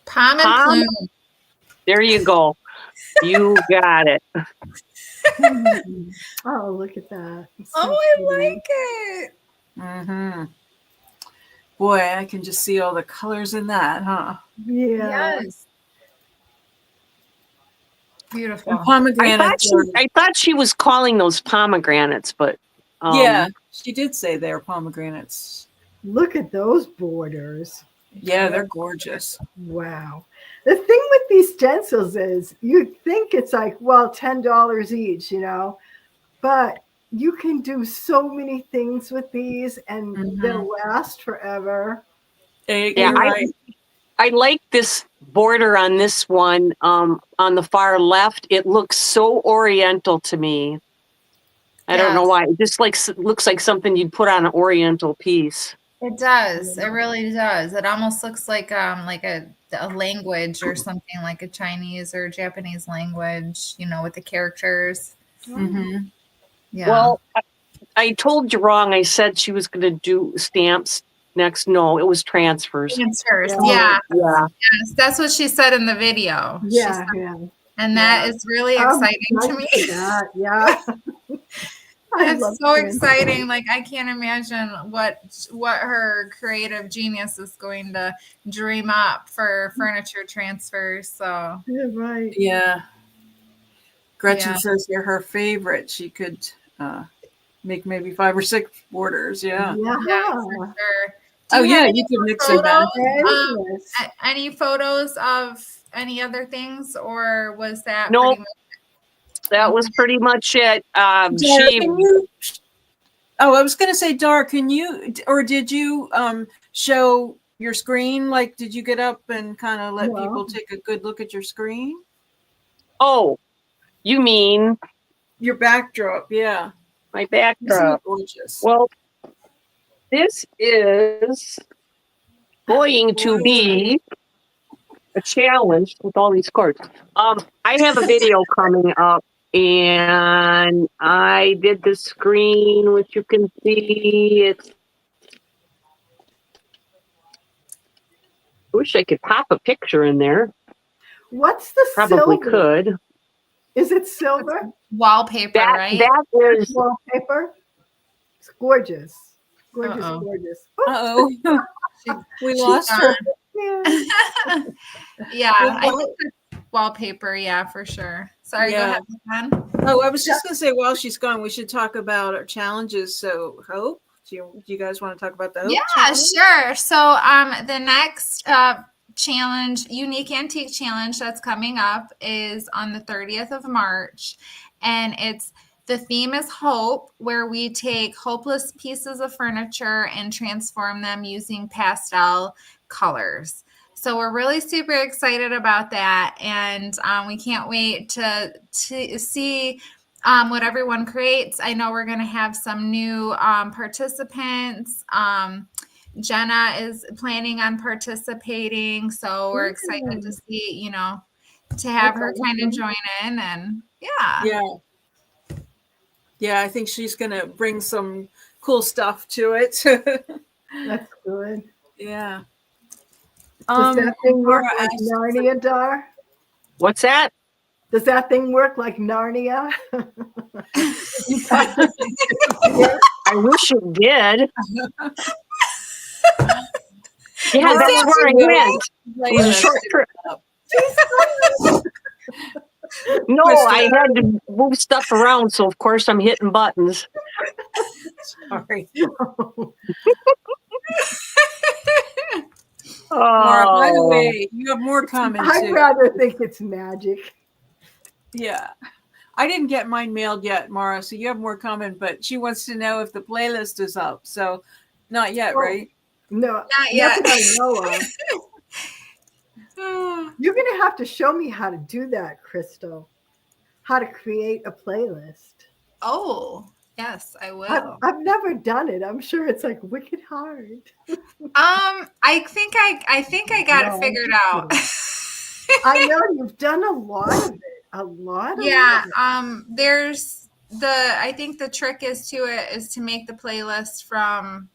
Palm and Plume. There you go. You got it. Oh, look at that. I like it. Mm-hmm. Boy, I can just see all the colors in that, huh? Yeah. Yes. Beautiful. Pomegranates. I thought she was calling those pomegranates, but yeah, she did say they're pomegranates. Look at those borders. Yeah, they're gorgeous. Wow. The thing with these stencils is you'd think it's like, well, $10 each, but you can do so many things with these, and they'll last forever. Yeah, Right. I like this border on this one on the far left. It looks so oriental to me. I don't know why. It just looks like something you'd put on an oriental piece. It does. It really does. It almost looks like a language or something, like a Chinese or Japanese language, you know, with the characters. Mm-hmm. Yeah. Well, I told you wrong. I said she was going to do stamps next. No, it was transfers. Transfers. Yeah. Yeah. Yes, that's what she said in the video. Yeah, And that is really exciting to me. Yeah. It's so exciting. Like, I can't imagine what her creative genius is going to dream up for furniture transfers. So Yeah, right. Yeah. Gretchen says they're her favorite. She could make maybe 5 or 6 borders. Yeah. For sure. You could mix it up. Any photos of any other things, or was that Nope. pretty much that was pretty much it. I was going to say, Dar, can you, or did you show your screen? Like, did you get up and kind of let people take a good look at your screen? Oh, you mean your backdrop? Yeah, my backdrop. Gorgeous. Well, this is going to be a challenge with all these cards. I have a video coming up, and I did the screen, which you can see. I wish I could pop a picture in there. What's the Probably silver? could. Is it silver? Wallpaper, right? That is wallpaper. It's gorgeous. Gorgeous. Uh-oh. We lost her. Yeah, I think it's wallpaper. Yeah, for sure. Sorry, go ahead, Jen. Oh, I was just going to say, while she's gone, we should talk about our challenges. So, Hope, do you guys want to talk about the Hope challenge? Sure. So, the next challenge, Unique Antique Challenge, that's coming up is on the 30th of March, and the theme is hope, where we take hopeless pieces of furniture and transform them using pastel colors. So we're really super excited about that, and we can't wait to see what everyone creates. I know we're going to have some new participants. Jenna is planning on participating, so we're excited to see, to have her kind of join in, and Yeah, I think she's going to bring some cool stuff to it. That's good. Yeah. Does that thing work like Narnia, Dar? What's that? Does that thing work like Narnia? I wish it did. Yeah, that's where I went. It was a short trip. No, I had to move stuff around, so of course I'm hitting buttons. Sorry. Mara, by the way, you have more comments. I'd rather think it's magic. Yeah. I didn't get mine mailed yet, Mara, so you have more comment, but she wants to know if the playlist is up. So not yet, right? No, not yet. Nothing I know of. You're going to have to show me how to do that, Crystal. How to create a playlist. Oh, yes, I will. I've never done it. I'm sure it's like wicked hard. I think I got it figured out. I know you've done a lot of it. A lot of it. There's I think the trick is to make the playlist from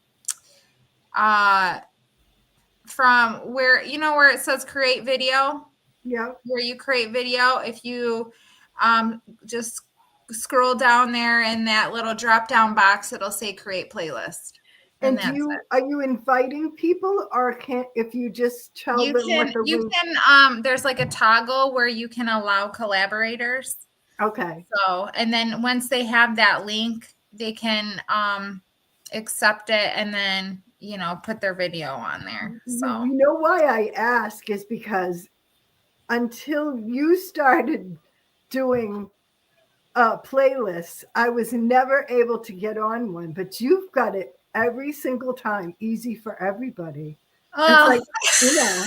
where where it says create video. Yeah. Where you create video, if you just scroll down there in that little drop down box, it'll say create playlist. And are you inviting people, or if you just tell them what the you can there's like a toggle where you can allow collaborators. Okay. So, and then once they have that link, they can accept it and then put their video on there. So you know why I ask is because until you started doing playlists. I was never able to get on one, but you've got it every single time, easy for everybody. It's Oh, like, you know,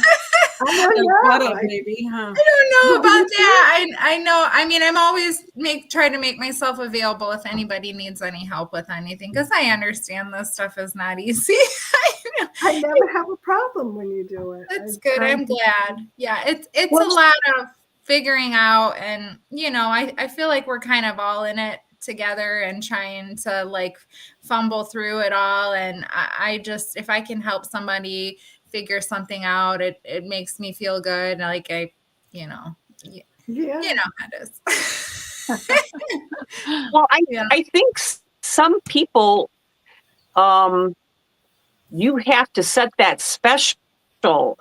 I don't Thought know. of maybe, huh? I don't know What do you about that. I know. I mean, I'm always try to make myself available if anybody needs any help with anything, because I understand this stuff is not easy. I never have a problem when you do it. That's good. I'm glad. Yeah, it's a Well, lot of figuring out, and I feel like we're kind of all in it together and trying to like fumble through it all. And I just, if I can help somebody figure something out, it makes me feel good. Like you know how it is. well, Yeah. I think some people, you have to set that special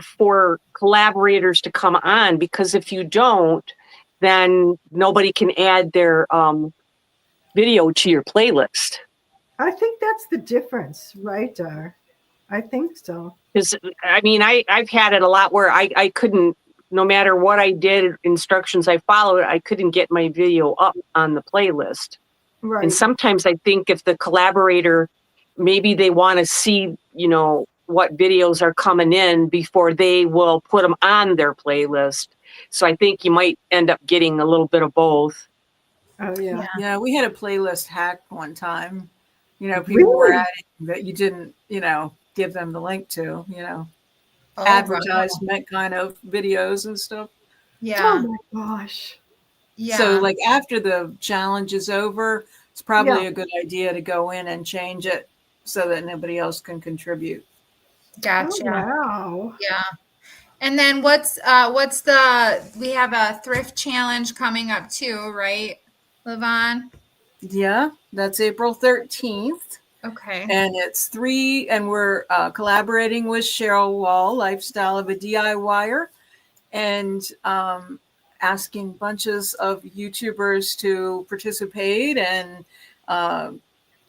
for collaborators to come on, because if you don't, then nobody can add their video to your playlist. I think that's the difference, right, Dar? I think so. Because I mean, I've had it a lot where I couldn't, no matter what I did, instructions I followed, I couldn't get my video up on the playlist. Right. And sometimes I think if the collaborator, maybe they want to see, what videos are coming in before they will put them on their playlist. So I think you might end up getting a little bit of both. Oh, yeah. Yeah, we had a playlist hack one time. People Really? were adding that you didn't, give them the link to, Oh, advertisement kind of videos and stuff. Yeah. Oh my gosh. Yeah. So like after the challenge is over, it's probably a good idea to go in and change it so that nobody else can contribute. Gotcha. Oh, wow. Yeah. And then we have a thrift challenge coming up too, right, Levon? Yeah, that's April 13th. Okay. And it's and we're collaborating with Cheryl Wall, Lifestyle of a DIYer, and asking bunches of YouTubers to participate, and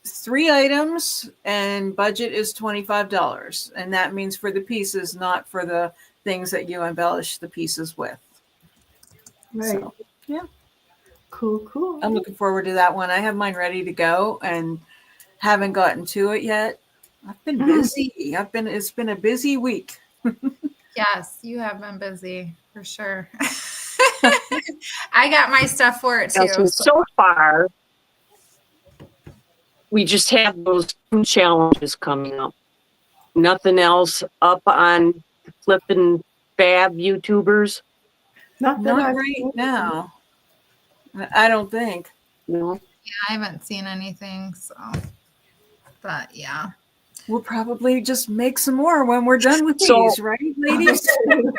3 items, and budget is $25. And that means for the pieces, not for the things that you embellish the pieces with. Right. So, yeah. Cool. I'm looking forward to that one. I have mine ready to go and haven't gotten to it yet. I've been busy. It's been a busy week. Yes, you have been busy for sure. I got my stuff for it too. So far, we just have those 2 challenges coming up. Nothing else up on Flippin' Fab YouTubers. Not right now. I don't think. No. Yeah, I haven't seen anything, so. But yeah. We'll probably just make some more when we're done with these, right, ladies? We'll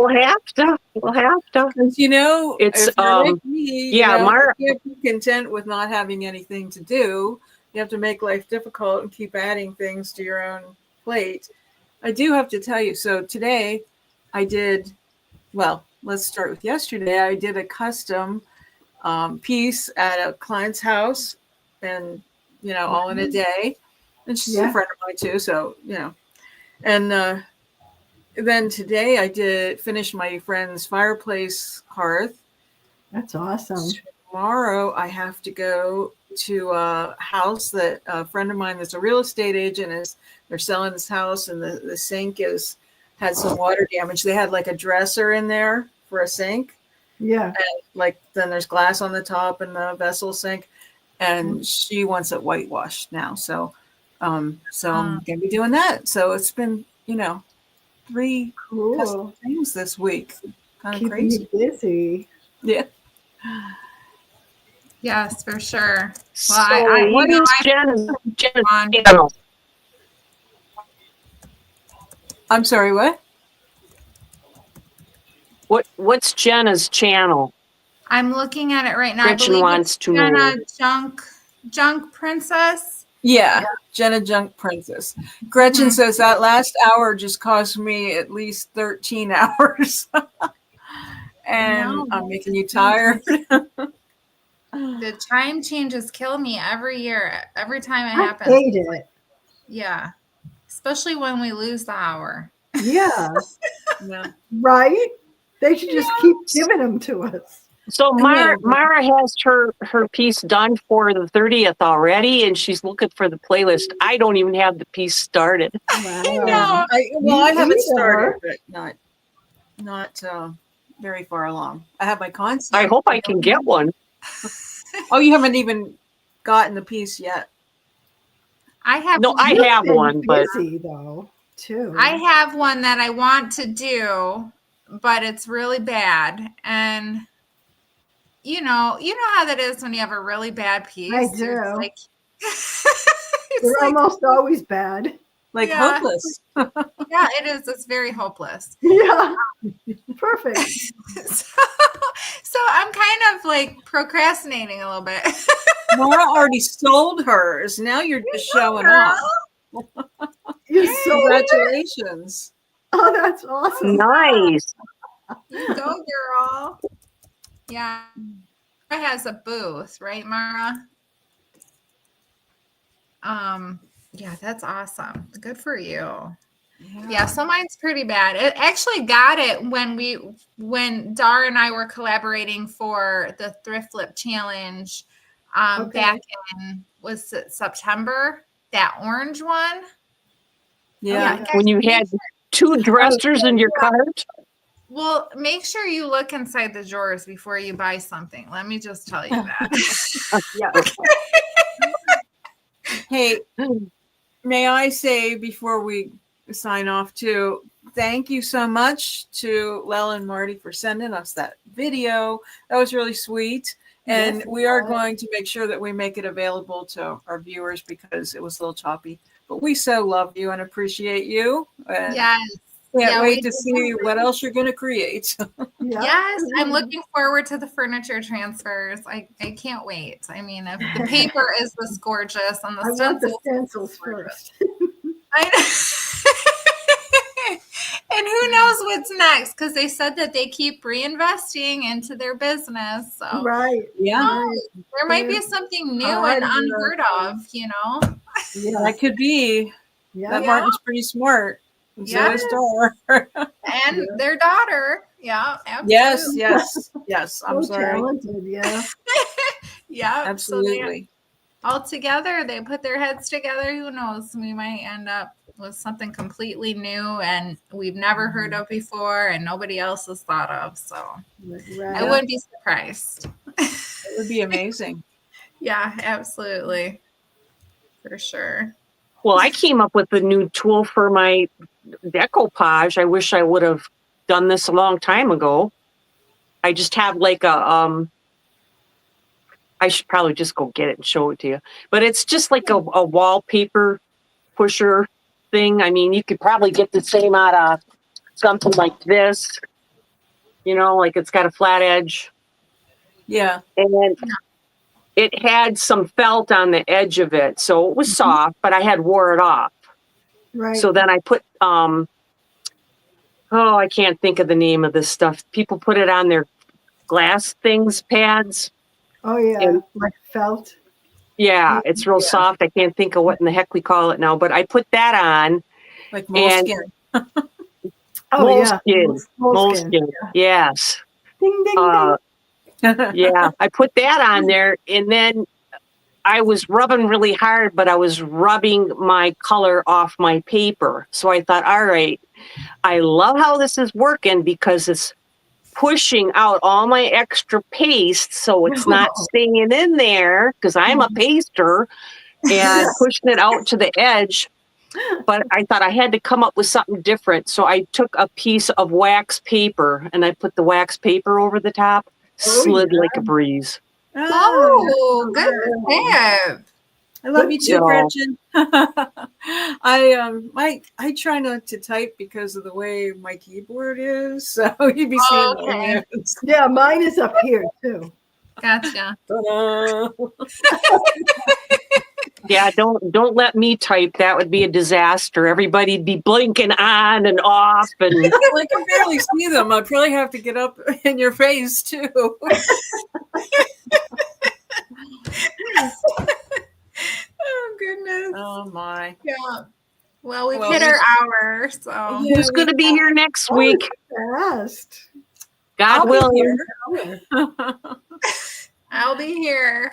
have to. It's if you're like me, you can't be content with not having anything to do. You have to make life difficult and keep adding things to your own plate. I do have to tell you. So today, let's start with yesterday. I did a custom piece at a client's house, and all in a day. And she's a friend of mine too, so and then today I finished my friend's fireplace hearth. That's awesome. Tomorrow I have to go to a house that a friend of mine that's a real estate agent they're selling this house, and the sink had some water damage. They had like a dresser in there for a sink. Yeah. And then there's glass on the top in the vessel sink, and she wants it whitewashed now. So I'm gonna be doing that. So it's been 3 custom things this week. Kind of crazy. Keeping you busy. Yeah. Yes, for sure. Well, what is Jen's channel? I'm sorry, what? What's Jenna's channel? I'm looking at it right now. Gretchen wants to know. Jenna Junk Princess. Yeah, Jenna Junk Princess. Gretchen says that last hour just cost me at least 13 hours. And I'm making you tired. The time changes kill me every year. Every time it happens. I hate it. Yeah. Especially when we lose the hour. Yeah. Yeah. Right? They should just keep giving them to us. So Mara has her piece done for the 30th already, and she's looking for the playlist. I don't even have the piece started. Wow. I know. I haven't started, but not very far along. I have my concept. I hope I can get one. Oh, you haven't even gotten the piece yet. I have one, but busy though too. I have one that I want to do, but it's really bad. And you know how that is when you have a really bad piece. I do. You're like, They're almost always bad. Like hopeless. Yeah, it is. It's very hopeless. Yeah. Perfect. So I'm kind of like procrastinating a little bit. Mara already sold hers. Now you're just showing off. Congratulations. Oh, that's awesome. Nice. You go, girl. Yeah. Mara has a booth, right, Mara? Yeah, that's awesome. Good for you. Yeah, so mine's pretty bad. It actually got it when Dar and I were collaborating for the Thrift Flip Challenge back in, was it September? That orange one? Yeah. When you had 2 dressers in your cart? Well, make sure you look inside the drawers before you buy something. Let me just tell you that. Yeah. Hey, may I say before we sign off too, thank you so much to Lel and Marty for sending us that video. That was really sweet. And we are going to make sure that we make it available to our viewers because it was a little choppy. But we so love you and appreciate you. And yes. Can't wait to see what else you're going to create. Yes, I'm looking forward to the furniture transfers. I can't wait. I mean, if the paper is this gorgeous and the stencils first. I know. And who knows what's next? Because they said that they keep reinvesting into their business. So Yeah, there might be something new and unheard of. You know, that could be. Yeah, that Martin's pretty smart. Yeah, and their daughter. Yeah, absolutely. Yes. I'm sorry. Talented, yeah. Yeah, absolutely. So all together, they put their heads together. Who knows? We might end up with something completely new and we've never heard of before, and nobody else has thought of. So I wouldn't be surprised. It would be amazing. Yeah, absolutely, for sure. Well, I came up with a new tool for my decoupage. I wish I would have done this a long time ago. I just have like a I should probably just go get it and show it to you. But it's just like a wallpaper pusher thing. I mean, you could probably get the same out of something like this. You know, like it's got a flat edge. Yeah. And then it had some felt on the edge of it. So it was soft, but I had wore it off. Right. So then I put, I can't think of the name of this stuff. People put it on their glass pads. Oh, yeah. And, like felt. Yeah, it's real soft. I can't think of what in the heck we call it now, but I put that on. Like moleskin. Moleskin. Yes. Ding, ding, ding. Yeah, I put that on there, and then I was rubbing really hard, but I was rubbing my color off my paper. So I thought, all right, I love how this is working because it's pushing out all my extra paste so it's not staying in there because I'm a paster and pushing it out to the edge. But I thought I had to come up with something different. So I took a piece of wax paper and I put the wax paper over the top, slid like a breeze. Oh, good tip. I love you too, Gretchen. I try not to type because of the way my keyboard is. So you'd be seeing my hands. Yeah, mine is up here too. Gotcha. Yeah, don't let me type. That would be a disaster. Everybody'd be blinking on and off, and I can barely see them. I probably have to get up in your face too. Oh goodness. Oh my. Yeah. Well, we've hit our hour. So who's going to be here next week? Fast. God willing. I'll be here.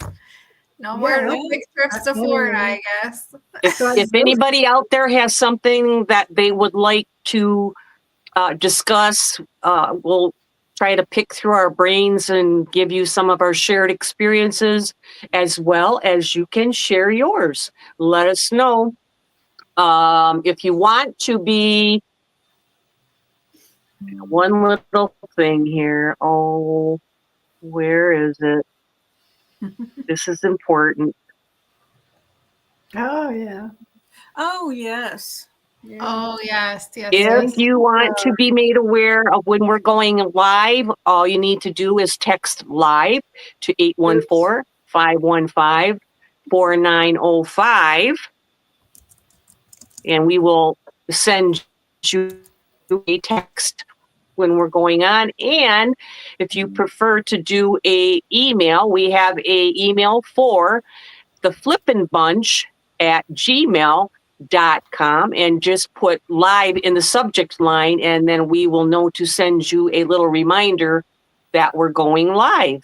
No more quick trips to Florida, I guess. If anybody out there has something that they would like to discuss, we'll try to pick through our brains and give you some of our shared experiences, as well as you can share yours. Let us know. If you want to be one little thing here. Oh, where is it? This is important. Oh, yeah. Oh, yes. Yeah. Oh, yes. If you want to be made aware of when we're going live, all you need to do is text live to 814-515-4905, and we will send you a text when we're going on. And if you prefer to do a email, we have a email for the Flippin Bunch at gmail.com, and just put live in the subject line, and then we will know to send you a little reminder that we're going live.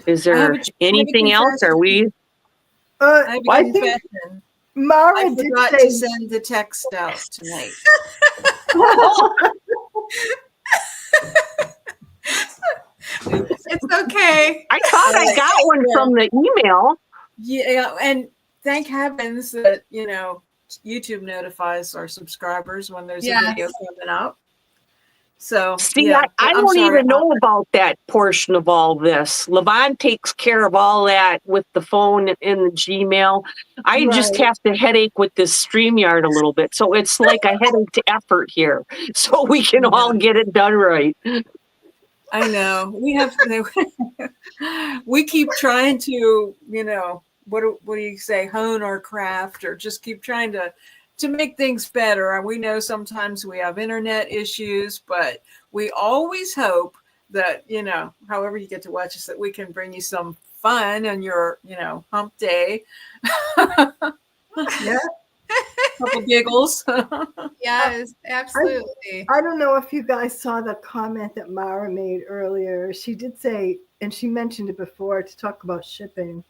Is there anything else? Are we? I think Mara I did forgot say to send the text out tonight. It's okay. I thought I got one from the email. Yeah, and thank heavens that, you know, YouTube notifies our subscribers when there's a video coming up. So see, I don't even know about that portion of all this. Levon takes care of all that with the phone and the Gmail. I just have to headache with this StreamYard a little bit. So it's like a headache to effort here, so we can all get it done right. I know. We have we keep trying to, you know, what do you say, hone our craft, or just keep trying to make things better. And we know sometimes we have internet issues, but we always hope that, you know, however you get to watch us, that we can bring you some fun on your, you know, hump day. Yeah. Couple giggles. Yes, absolutely. I don't know if you guys saw the comment that Mara made earlier. She did say, and she mentioned it before, to talk about shipping.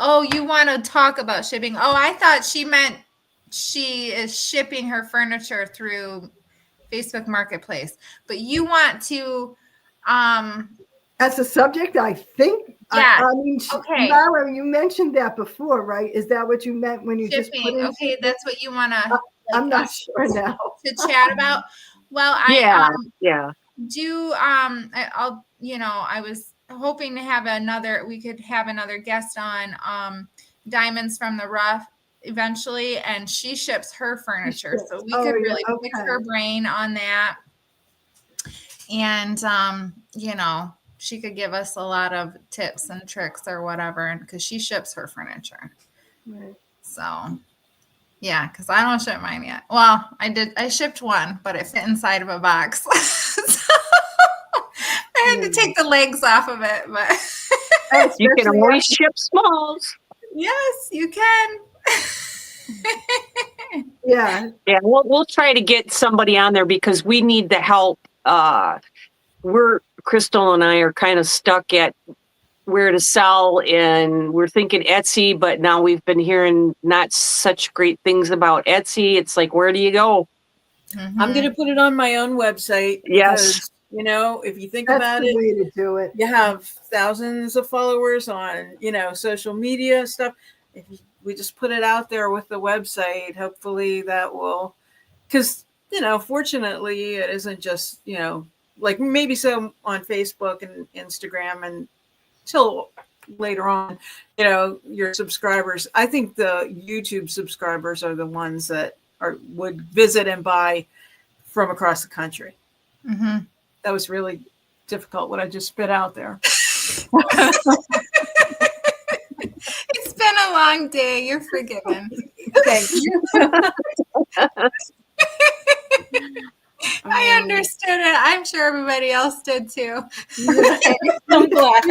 Oh, you want to talk about shipping? Oh, I thought she meant she is shipping her furniture through Facebook Marketplace. But you want to as a subject, I think. Yeah. I mean, Mara, you mentioned that before, right? Is that what you meant when you shipping? Just put in okay, that's what you want to. I'm not sure now. To chat about. Well, yeah. Do I'll, you know, I was hoping to have we could have another guest on Diamonds from the Rough eventually, and she ships her furniture, so we could really pick her brain on that. And you know, she could give us a lot of tips and tricks or whatever, because she ships her furniture. Right. So yeah, because I don't ship mine yet. Well, I shipped one, but it fit inside of a box. So I had to take the legs off of it, but you can always ship smalls. Yes, you can. Yeah. We'll try to get somebody on there, because we need the help. Crystal and I are kind of stuck at where to sell, and we're thinking Etsy, but now we've been hearing not such great things about Etsy. It's like, where do you go? Mm-hmm. I'm going to put it on my own website. Yes. Because, you know, if you think That's about the it, way to do it. You have thousands of followers on, you know, social media stuff. If we just put it out there with the website, hopefully that will, because, you know, fortunately it isn't just, you know, like maybe so on Facebook and Instagram and till later on, you know, your subscribers. I think the YouTube subscribers are the ones that would visit and buy from across the country. Mm-hmm. That was really difficult what I just spit out there. It's been a long day. You're forgiven. Thank you. I understood it. I'm sure everybody else did too. I'm glad.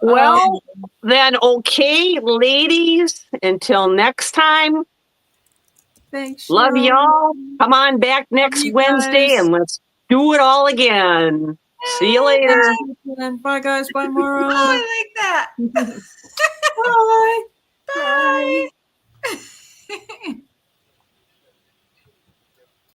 Well, then, okay, ladies, until next time, Thanks. Love Cheryl. y'all. Come on back next you Wednesday guys. and let's do it all again. See you later. Bye, guys. Bye, Mara. Oh, I like that. Bye. Bye.